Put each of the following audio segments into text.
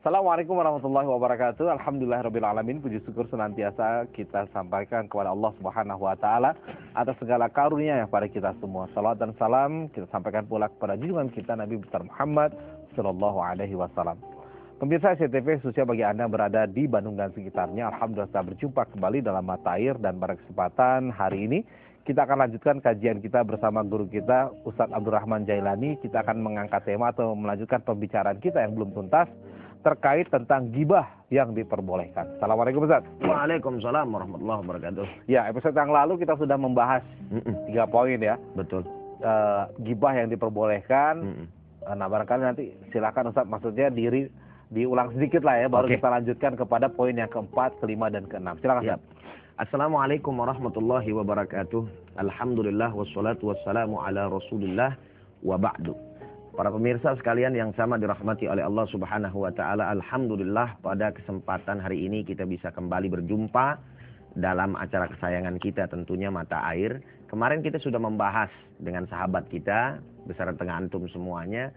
Assalamualaikum warahmatullahi wabarakatuh. Alhamdulillahirabbil alamin. Puji syukur senantiasa kita sampaikan kepada Allah Subhanahu wa taala atas segala karunia yang pada kita semua. Salawat dan salam kita sampaikan pula kepada junjungan kita Nabi besar Muhammad sallallahu alaihi wasallam. Pemirsa SCTV, khususnya bagi Anda yang berada di Bandung dan sekitarnya, alhamdulillah kita berjumpa kembali dalam Mata Air, dan pada kesempatan hari ini kita akan lanjutkan kajian kita bersama guru kita Ustadz Abdurrahman Jailani. Kita akan mengangkat tema atau melanjutkan pembicaraan kita yang belum tuntas terkait tentang gibah yang diperbolehkan. Assalamualaikum Ustaz. Waalaikumsalam warahmatullahi wabarakatuh. Ya, episode yang lalu kita sudah membahas 3 poin ya. Betul. Gibah yang diperbolehkan. Nah, barangkali nanti silakan Ustaz, maksudnya diulang sedikit lah ya, baru kita lanjutkan kepada poin yang keempat, kelima, dan keenam. Silakan Ustaz. Assalamualaikum warahmatullahi wabarakatuh. Alhamdulillah wassalatu wassalamu ala Rasulillah wa ba'du. Para pemirsa sekalian yang sama dirahmati oleh Allah Subhanahu wa taala, alhamdulillah pada kesempatan hari ini kita bisa kembali berjumpa dalam acara kesayangan kita, tentunya Mata Air. Kemarin kita sudah membahas dengan sahabat kita beserta dengan antum semuanya,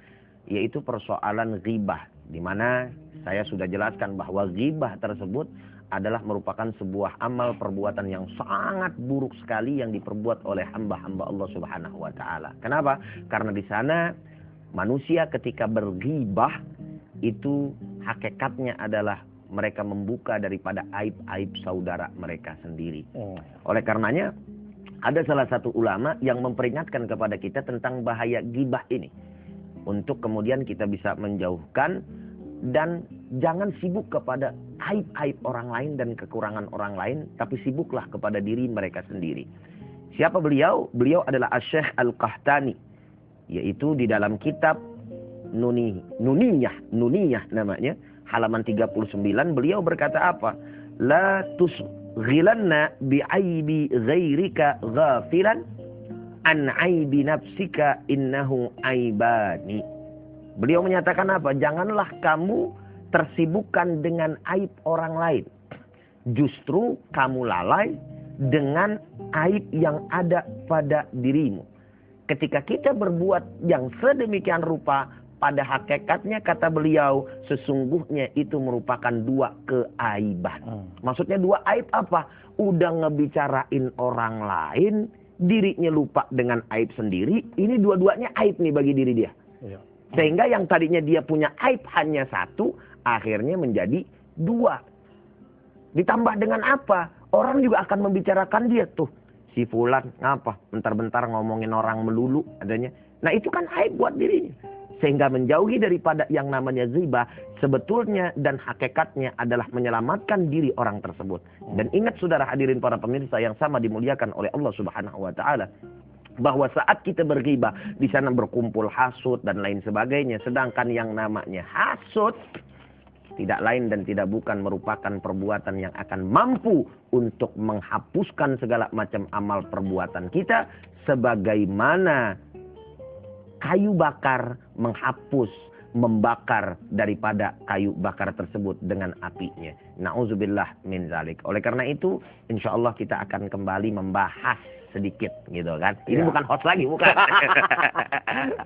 yaitu persoalan ghibah, di mana saya sudah jelaskan bahwa ghibah tersebut adalah merupakan sebuah amal perbuatan yang sangat buruk sekali yang diperbuat oleh hamba-hamba Allah Subhanahu wa taala. Kenapa? Karena di sana manusia ketika berghibah itu hakikatnya adalah mereka membuka daripada aib-aib saudara mereka sendiri. Oleh karenanya ada salah satu ulama yang memperingatkan kepada kita tentang bahaya ghibah ini, untuk kemudian kita bisa menjauhkan dan jangan sibuk kepada aib-aib orang lain dan kekurangan orang lain, tapi sibuklah kepada diri mereka sendiri. Siapa beliau? Beliau adalah Asy-Syaikh Al-Qahtani, yaitu di dalam kitab Nuniyah namanya, halaman 39, beliau berkata apa? La tusghilanna bi'aibi ghairika ghafilan an aibi nafsika innahu aibani. Beliau menyatakan apa? Janganlah kamu tersibukkan dengan aib orang lain. Justru kamu lalai dengan aib yang ada pada dirimu. Ketika kita berbuat yang sedemikian rupa, pada hakikatnya kata beliau, sesungguhnya itu merupakan 2 keaiban. Maksudnya 2 aib apa? Udah ngebicarain orang lain, dirinya lupa dengan aib sendiri. Ini dua-duanya aib nih bagi diri dia. Sehingga yang tadinya dia punya aib hanya 1, akhirnya menjadi 2. Ditambah dengan apa? Orang juga akan membicarakan dia tuh. Si fulan ngapa? Bentar-bentar ngomongin orang melulu adanya. Nah itu kan aib buat dirinya. Sehingga menjauhi daripada yang namanya ghibah sebetulnya dan hakikatnya adalah menyelamatkan diri orang tersebut. Dan ingat saudara hadirin para pemirsa yang sama dimuliakan oleh Allah Subhanahu wa taala, bahwa saat kita berghibah di sana berkumpul hasud dan lain sebagainya. Sedangkan yang namanya hasud tidak lain dan tidak bukan merupakan perbuatan yang akan mampu untuk menghapuskan segala macam amal perbuatan kita, sebagaimana kayu bakar menghapus, membakar daripada kayu bakar tersebut dengan apinya. Na'udzubillah min zalik. Oleh karena itu, insya Allah kita akan kembali membahas sedikit gitu kan. Ini bukan host lagi, bukan.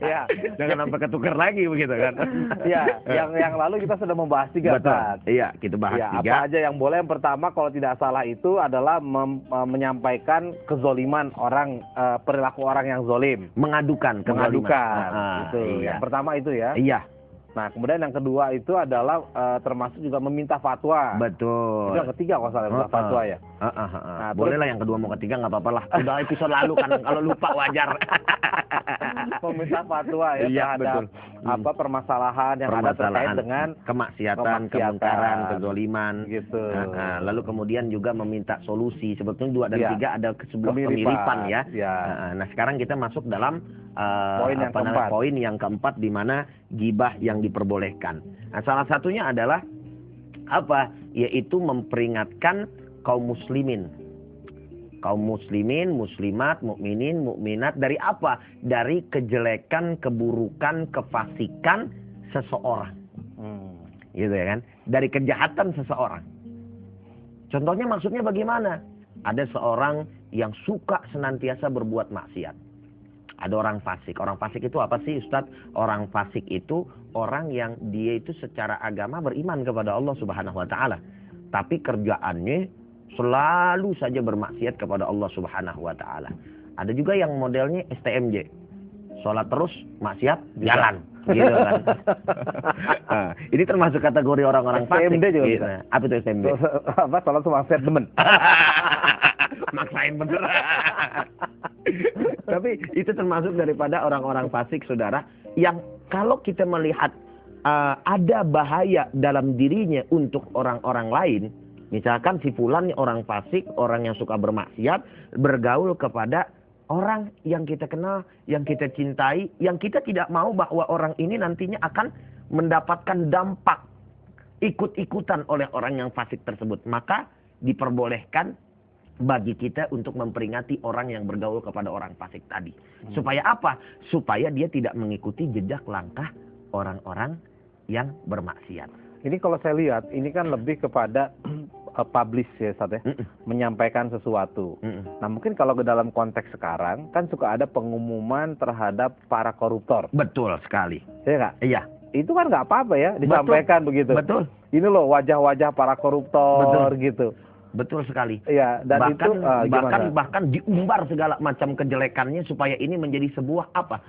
Ya, jangan sampai ketukar lagi begitu kan. Ya, yang lalu kita sudah membahas 3 kan. Iya, kita bahas 3. Apa aja yang boleh? Yang pertama kalau tidak salah itu adalah menyampaikan kezoliman orang, perilaku orang yang zolim. Mengadukan. Itu. Iya. Yang pertama itu ya. Iya. Nah, kemudian yang kedua itu adalah termasuk juga meminta fatwa. Betul. Itu yang ketiga kalau salah, minta fatwa ya. Nah, boleh lah yang kedua mau ketiga nggak apa-apa lah. Udah episode lalu kan, kalau lupa wajar. Meminta fatwa ya terhadap apa permasalahan yang ada terkait dengan kemaksiatan, kemungkaran, kezoliman gitu. Lalu kemudian juga meminta solusi. Sebetulnya 2 dan 3 ada sebuah kemiripan ya. Nah, sekarang kita masuk dalam poin yang keempat, di mana ghibah yang diperbolehkan. Nah, salah satunya adalah apa? Yaitu memperingatkan kaum muslimin, muslimat, mukminin, mukminat dari apa? Dari kejelekan, keburukan, kefasikan seseorang. Gitu ya kan? Dari kejahatan seseorang. Contohnya maksudnya bagaimana? Ada seorang yang suka senantiasa berbuat maksiat. Ada orang fasik. Orang fasik itu apa sih Ustadz? Orang fasik itu orang yang dia itu secara agama beriman kepada Allah Subhanahu wa taala, tapi kerjaannya selalu saja bermaksiat kepada Allah Subhanahu wa taala. Ada juga yang modelnya STMJ. Sholat terus, maksiat, jalan. Gitu kan. Nah, ini termasuk kategori orang-orang fasik. STMJ juga gitu. bisa. Apa itu STMJ? Apa, sholat sama maksiat demen. Maksain bener. Tapi itu termasuk daripada orang-orang fasik, saudara, yang kalau kita melihat ada bahaya dalam dirinya untuk orang-orang lain. Misalkan si fulan orang fasik, orang yang suka bermaksiat, bergaul kepada orang yang kita kenal, yang kita cintai, yang kita tidak mau bahwa orang ini nantinya akan mendapatkan dampak ikut-ikutan oleh orang yang fasik tersebut. Maka diperbolehkan bagi kita untuk memperingati orang yang bergaul kepada orang fasik tadi. Supaya apa? Supaya dia tidak mengikuti jejak langkah orang-orang yang bermaksiat. Ini kalau saya lihat, ini kan lebih kepada publish ya, Ustaz ya, menyampaikan sesuatu. Nah mungkin kalau ke dalam konteks sekarang, kan suka ada pengumuman terhadap para koruptor. Betul sekali. Iya nggak? Iya. Itu kan nggak apa-apa ya, disampaikan begitu. Betul. Ini loh wajah-wajah para koruptor. Betul. Gitu. Betul sekali. Iya, dan bahkan, itu bahkan diumbar segala macam kejelekannya supaya ini menjadi sebuah apa?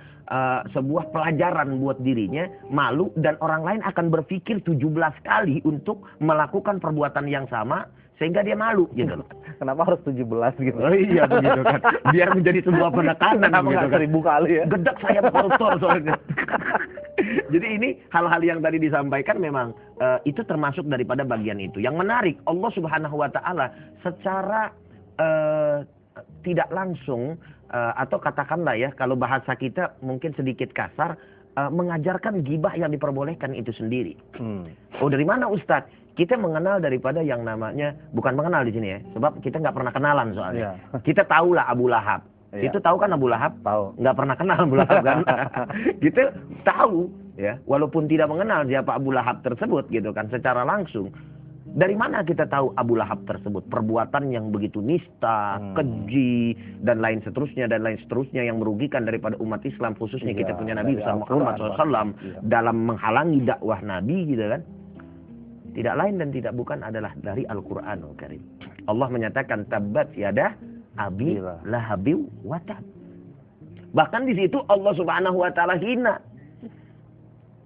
Sebuah pelajaran buat dirinya, malu, dan orang lain akan berpikir 17 kali untuk melakukan perbuatan yang sama sehingga dia malu gitu. Kenapa harus 17 gitu? Oh iya begitu kan. Biar menjadi sebuah penekanan. Kenapa nggak 1000 kali ya? Gedak saya koruptor soalnya. Jadi ini hal-hal yang tadi disampaikan memang itu termasuk daripada bagian itu. Yang menarik, Allah Subhanahu wa taala secara tidak langsung atau katakanlah ya, kalau bahasa kita mungkin sedikit kasar, mengajarkan gibah yang diperbolehkan itu sendiri. Oh, dari mana Ustadz? Kita mengenal daripada yang namanya, bukan mengenal di sini ya, sebab kita nggak pernah kenalan soalnya. Kita tahulah Abu Lahab. Itu tahu kan Abu Lahab? Tahu. Nggak pernah kenal Abu Lahab kan? Kita tahu ya, walaupun tidak mengenal siapa Abu Lahab tersebut gitu kan secara langsung. Dari mana kita tahu Abu Lahab tersebut? Perbuatan yang begitu nista, keji, dan lain seterusnya yang merugikan daripada umat Islam, khususnya kita punya Nabi Muhammad SAW dalam menghalangi dakwah Nabi gitu kan. Tidak lain dan tidak bukan adalah dari Al-Quranul Karim. Allah menyatakan tabbat yadah abi lahabiw wa tab. Bahkan di situ Allah Subhanahu wa taala hina.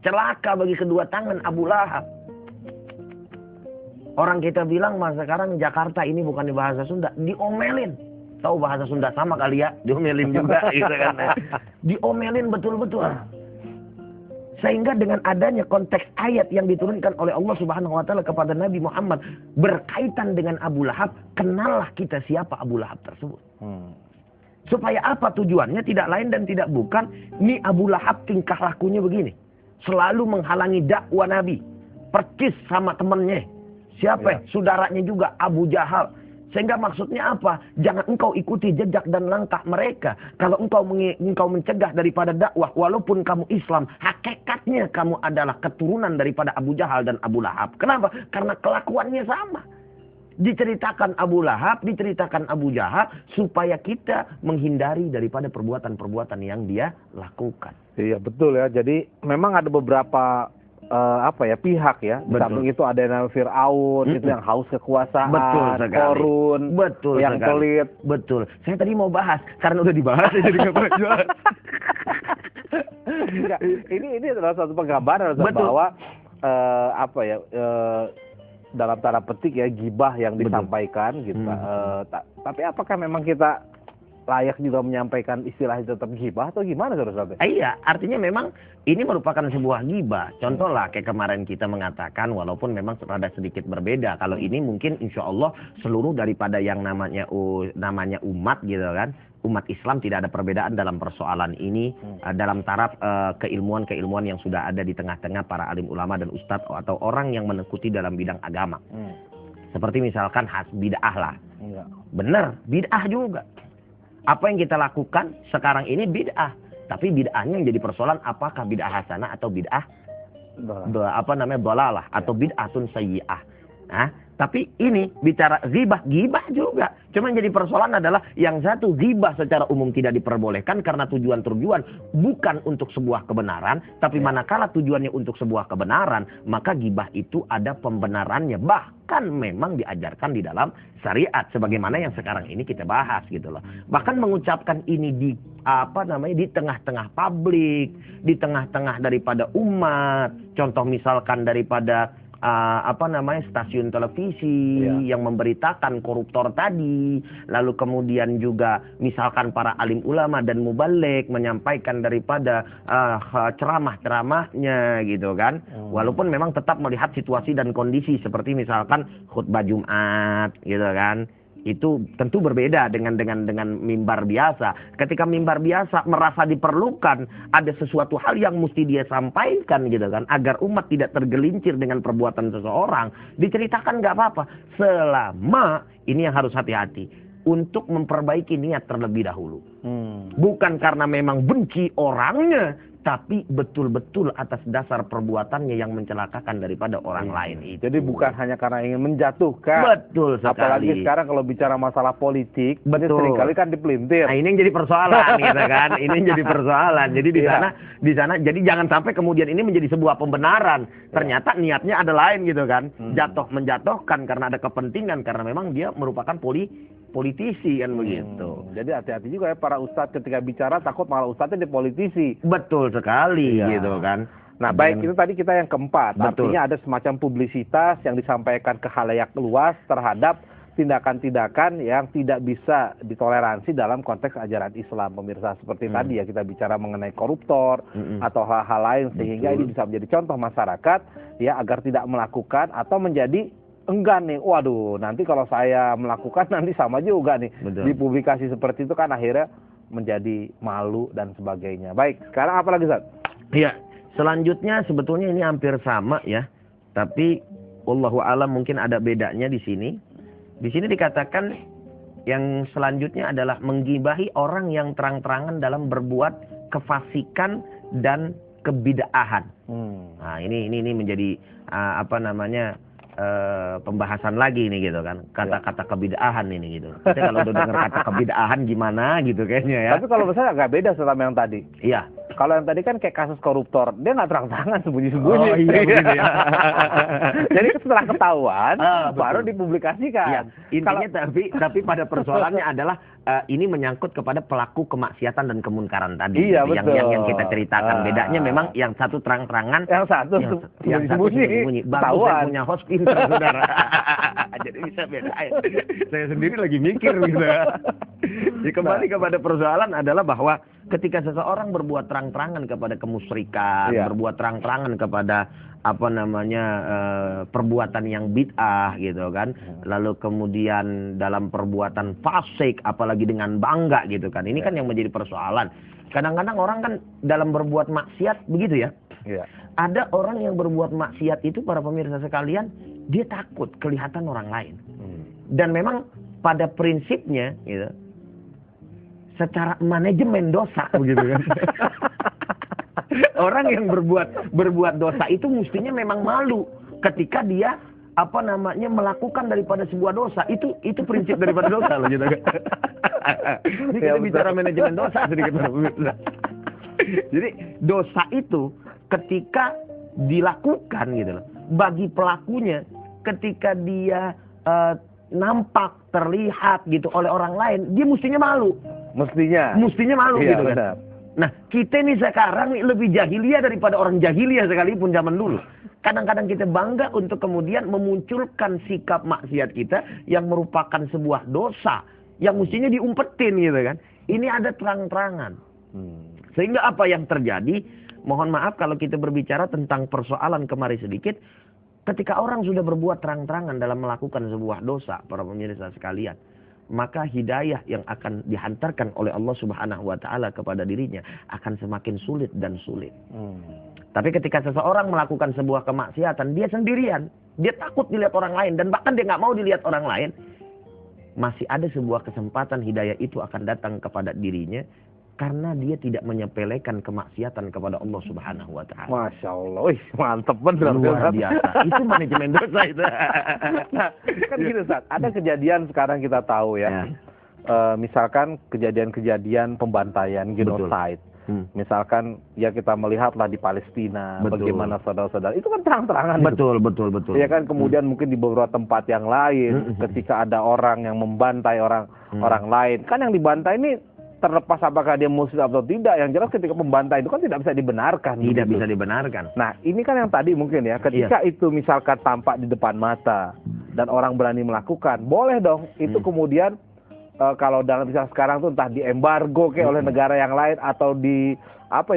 Celaka bagi kedua tangan Abu Lahab. Orang kita bilang masa sekarang Jakarta ini bukan di bahasa Sunda, diomelin. Tahu bahasa Sunda sama kali ya, diomelin juga gitu kan. Diomelin betul-betul. Sehingga dengan adanya konteks ayat yang diturunkan oleh Allah Subhanahu wa taala kepada Nabi Muhammad berkaitan dengan Abu Lahab, kenallah kita siapa Abu Lahab tersebut. Supaya apa tujuannya? Tidak lain dan tidak bukan, ini Abu Lahab tingkah lakunya begini. Selalu menghalangi dakwah Nabi. Percis sama temannya. Siapa? Saudaranya juga Abu Jahal. Sehingga maksudnya apa? Jangan engkau ikuti jejak dan langkah mereka. Kalau engkau mencegah daripada dakwah, walaupun kamu Islam, hakikatnya kamu adalah keturunan daripada Abu Jahal dan Abu Lahab. Kenapa? Karena kelakuannya sama. Diceritakan Abu Lahab, diceritakan Abu Jahal, supaya kita menghindari daripada perbuatan-perbuatan yang dia lakukan. Iya betul ya. Jadi memang ada beberapa pihak ya. Di samping itu ada yang Fir'aun, itu yang haus kekuasaan, korun, yang pelit. Betul. Saya tadi mau bahas, karena udah dibahas jadi nggak boleh bahas. Ini adalah satu penggambaran bahwa dalam tanda petik ya gibah yang disampaikan gitu. Tapi apakah memang kita layak juga menyampaikan istilah itu tetap gibah atau gimana saudara? Iya, artinya memang ini merupakan sebuah gibah. Contoh lah kayak kemarin kita mengatakan, walaupun memang rada sedikit berbeda. Kalau ini mungkin insya Allah seluruh daripada yang namanya umat gitu kan. Umat Islam tidak ada perbedaan dalam persoalan ini, dalam taraf keilmuan-keilmuan yang sudah ada di tengah-tengah para alim ulama dan ustadz atau orang yang menekuti dalam bidang agama. Seperti misalkan bid'ah lah. Benar, bid'ah juga. Apa yang kita lakukan sekarang ini bid'ah. Tapi bid'ahnya yang jadi persoalan apakah bid'ah hasanah atau bid'ah dolalah atau bid'atun sayyi'ah. Nah, Tapi ini bicara ghibah, ghibah juga. Cuma yang jadi persoalan adalah yang satu ghibah secara umum tidak diperbolehkan karena tujuan-tujuan bukan untuk sebuah kebenaran. Tapi manakala tujuannya untuk sebuah kebenaran, maka ghibah itu ada pembenarannya. Bahkan memang diajarkan di dalam syariat. Sebagaimana yang sekarang ini kita bahas gitu loh. Bahkan mengucapkan ini di di tengah-tengah publik, di tengah-tengah daripada umat. Contoh misalkan daripada stasiun televisi yang memberitakan koruptor tadi, lalu kemudian juga misalkan para alim ulama dan mubaligh menyampaikan daripada ceramah-ceramahnya gitu kan, walaupun memang tetap melihat situasi dan kondisi seperti misalkan khutbah Jumat gitu kan. Itu tentu berbeda dengan mimbar biasa. Ketika mimbar biasa merasa diperlukan ada sesuatu hal yang mesti dia sampaikan gitu kan, agar umat tidak tergelincir dengan perbuatan seseorang, diceritakan nggak apa-apa, selama ini yang harus hati-hati untuk memperbaiki niat terlebih dahulu. Bukan karena memang benci orangnya, tapi betul-betul atas dasar perbuatannya yang mencelakakan daripada orang lain itu. Jadi bukan hanya karena ingin menjatuhkan. Betul sekali. Apalagi sekarang kalau bicara masalah politik, seringkali kan dipelintir. Nah, ini yang jadi persoalan gitu kan. Ini yang jadi persoalan. Jadi di sana jadi jangan sampai kemudian ini menjadi sebuah pembenaran. Ternyata niatnya ada lain gitu kan. Menjatuhkan karena ada kepentingan, karena memang dia merupakan politisi kan begitu. Jadi hati-hati juga ya para ustadz ketika bicara, takut malah ustadznya dipolitisi. Betul sekali gitu kan. Nah baik, itu tadi kita yang keempat. Betul. Artinya ada semacam publisitas yang disampaikan ke khalayak luas terhadap tindakan-tindakan yang tidak bisa ditoleransi dalam konteks ajaran Islam, pemirsa. Seperti tadi ya kita bicara mengenai koruptor atau hal-hal lain, sehingga ini bisa menjadi contoh masyarakat ya agar tidak melakukan atau menjadi enggan nih, waduh nanti kalau saya melakukan nanti sama juga nih. Di publikasi seperti itu kan akhirnya menjadi malu dan sebagainya. Baik, sekarang apa lagi Ustaz? Iya, selanjutnya sebetulnya ini hampir sama ya, tapi wallahu alam mungkin ada bedanya di sini. Di sini dikatakan yang selanjutnya adalah menggibahi orang yang terang-terangan dalam berbuat kefasikan dan kebid'ahan. Nah, ini menjadi pembahasan lagi nih gitu kan, kata-kata kebid'ahan ini gitu. Kita kalau udah dengar kata kebid'ahan gimana gitu kayaknya ya. Tapi kalau misalnya agak beda sama yang tadi. Iya. Kalau yang tadi kan kayak kasus koruptor, dia nggak terang-terangan, sembunyi-sembunyi. Oh iya begitu ya. Jadi setelah ketahuan baru dipublikasikan. Iya. Intinya tapi pada persoalannya adalah ini menyangkut kepada pelaku kemaksiatan dan kemunkaran tadi. Iya, gitu. betul. Yang kita ceritakan. Bedanya memang yang satu terang-terangan, yang satu sembunyi. Bagus saya punya host pintar saudara. Jadi bisa beda. Saya sendiri lagi mikir gitu. Jadi kembali kepada persoalan adalah bahwa ketika seseorang berbuat terang-terangan kepada kemusyrikan, berbuat terang-terangan kepada perbuatan yang bid'ah gitu kan, lalu kemudian dalam perbuatan fasik apalagi dengan bangga gitu kan, ini kan yang menjadi persoalan. Kadang-kadang orang kan dalam berbuat maksiat begitu ya. Ada orang yang berbuat maksiat itu, para pemirsa sekalian, dia takut kelihatan orang lain. Dan memang pada prinsipnya gitu, secara manajemen dosa begitu kan. Orang yang berbuat dosa itu mestinya memang malu ketika dia melakukan daripada sebuah dosa. Itu prinsip daripada dosa loh gitu kan. Ini kita bicara manajemen dosa sedikit. Jadi dosa itu ketika dilakukan gitu loh, bagi pelakunya ketika dia nampak terlihat gitu oleh orang lain, dia mestinya malu. Mestinya malu gitu kan. Benar. Nah, kita nih sekarang lebih jahiliyah daripada orang jahiliyah sekalipun zaman dulu. Kadang-kadang kita bangga untuk kemudian memunculkan sikap maksiat kita yang merupakan sebuah dosa yang mestinya diumpetin gitu kan. Ini ada terang-terangan. Sehingga apa yang terjadi? Mohon maaf kalau kita berbicara tentang persoalan kemari sedikit. Ketika orang sudah berbuat terang-terangan dalam melakukan sebuah dosa, para pemirsa sekalian, maka hidayah yang akan dihantarkan oleh Allah Subhanahu wa taala kepada dirinya akan semakin sulit dan sulit. Tapi ketika seseorang melakukan sebuah kemaksiatan, dia sendirian, dia takut dilihat orang lain, dan bahkan dia nggak mau dilihat orang lain, masih ada sebuah kesempatan hidayah itu akan datang kepada dirinya Karena dia tidak menyepelekan kemaksiatan kepada Allah Subhanahu wa taala. Masya Allah. Wih, mantep bener. Luar biasa. Itu manajemen dosa itu. Nah, kan gini Ustaz, ada kejadian sekarang kita tahu ya. Misalkan kejadian-kejadian pembantaian, genocide. Misalkan ya kita melihatlah di Palestina, bagaimana saudara-saudara itu kan terang-terangan. Betul. Ya kan, kemudian mungkin di beberapa tempat yang lain, ketika ada orang yang membantai orang lain, kan yang dibantai ini terlepas apakah dia muslim atau tidak, yang jelas ketika membantai itu kan tidak bisa dibenarkan. Tidak bisa dibenarkan. Nah, ini kan yang tadi mungkin ya, ketika itu misalkan tampak di depan mata dan orang berani melakukan, boleh dong itu kemudian kalau dalam misal sekarang tuh entah diembargo oleh negara yang lain atau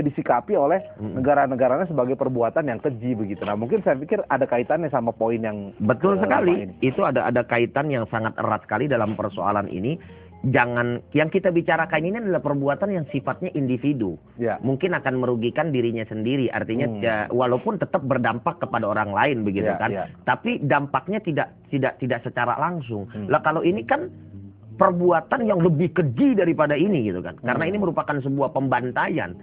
disikapi oleh negara-negaranya sebagai perbuatan yang keji begitu. Nah, mungkin saya pikir ada kaitannya sama poin yang betul sekali. Itu ada kaitan yang sangat erat sekali dalam persoalan ini. Jangan, yang kita bicarakan ini adalah perbuatan yang sifatnya individu. Mungkin akan merugikan dirinya sendiri. Artinya walaupun tetap berdampak kepada orang lain begitu kan. Tapi dampaknya tidak secara langsung. Lah kalau ini kan perbuatan yang lebih keji daripada ini gitu kan. Karena ini merupakan sebuah pembantaian,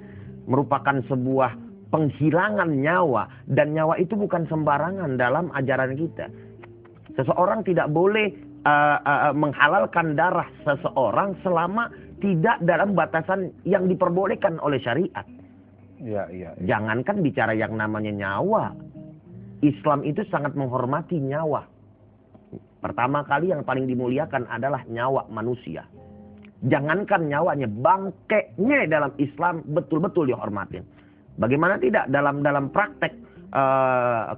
merupakan sebuah penghilangan nyawa, dan nyawa itu bukan sembarangan dalam ajaran kita. Seseorang tidak boleh menghalalkan darah seseorang selama tidak dalam batasan yang diperbolehkan oleh syariat. Jangankan bicara yang namanya nyawa. Islam itu sangat menghormati nyawa. Pertama kali yang paling dimuliakan adalah nyawa manusia. Jangankan nyawanya, bangkainya dalam Islam betul-betul dihormatin. Bagaimana tidak dalam praktek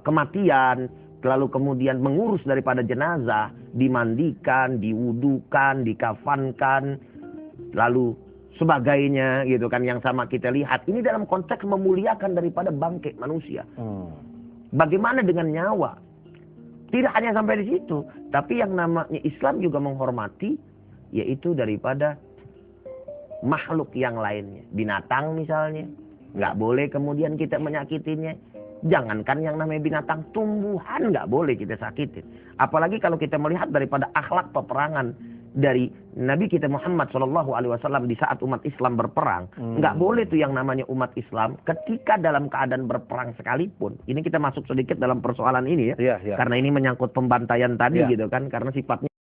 kematian, lalu kemudian mengurus daripada jenazah, dimandikan, diwudukan, dikafankan, lalu sebagainya gitu kan, yang sama kita lihat. Ini dalam konteks memuliakan daripada bangkai manusia. Bagaimana dengan nyawa? Tidak hanya sampai di situ, tapi yang namanya Islam juga menghormati, yaitu daripada makhluk yang lainnya. Binatang misalnya, nggak boleh kemudian kita menyakitinya. Jangankan yang namanya binatang, tumbuhan nggak boleh kita sakitin. Apalagi kalau kita melihat daripada akhlak peperangan dari Nabi kita Muhammad SAW di saat umat Islam berperang. Nggak boleh tuh yang namanya umat Islam ketika dalam keadaan berperang sekalipun. Ini kita masuk sedikit dalam persoalan ini ya. Karena ini menyangkut pembantaian tadi gitu kan. Karena sifatnya